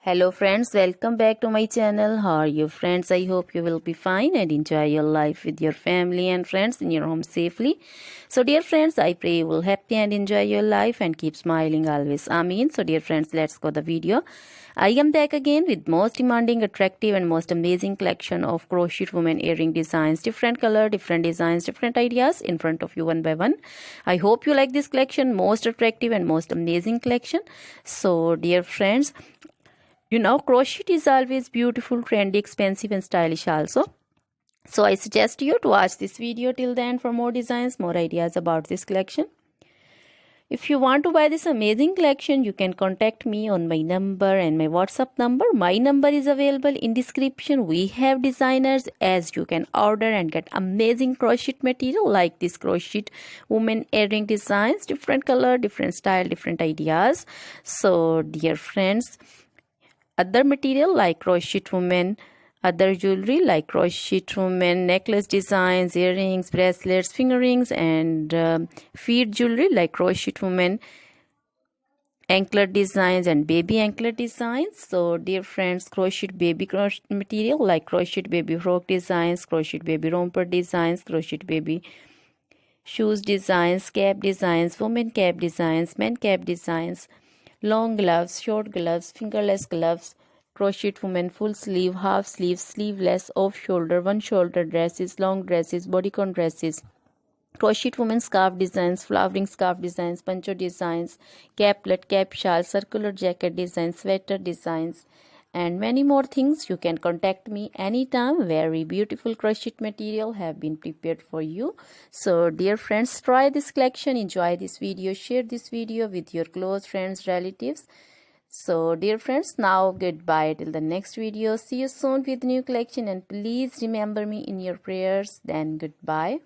Hello friends, welcome back to my channel. How are you friends? I hope you will be fine and enjoy your life with your family and friends in your home safely. So dear friends, I pray you will happy and enjoy your life and keep smiling always. Amen. So dear friends, let's go the video. I am back again with most demanding, attractive and most amazing collection of crochet women earring designs. Different color, different designs, different ideas in front of you one by one. I hope you like this collection, most attractive and most amazing collection. So dear friends, crochet is always beautiful, trendy, expensive and stylish also. So I suggest you to watch this video till the end for more designs, more ideas about this collection. If you want to buy this amazing collection, you can contact me on my number and my WhatsApp number. My number is available in description. We have designers as you can order and get amazing crochet material like this crochet woman earring designs, different color, different style, different ideas. So dear friends, other material like crochet women, other jewelry like crochet women necklace designs, earrings, bracelets, finger rings and feet jewelry like crochet women anklet designs and baby anklet designs. So dear friends, crochet baby crochet material like crochet baby frock designs, crochet baby romper designs, crochet baby shoes designs, cap designs, women cap designs, men cap designs, long gloves, short gloves, fingerless gloves, crochet women full sleeve, half sleeve, sleeveless, off shoulder, one shoulder dresses, long dresses, bodycon dresses, crochet women scarf designs, flowering scarf designs, poncho designs, caplet, cap shawl, circular jacket designs, sweater designs and many more things. You can contact me anytime. Very beautiful crochet material have been prepared for you. So dear friends, try this collection, enjoy this video, share this video with your close friends, relatives. So dear friends, now goodbye till the next video. See you soon with new collection and please remember me in your prayers. Then goodbye.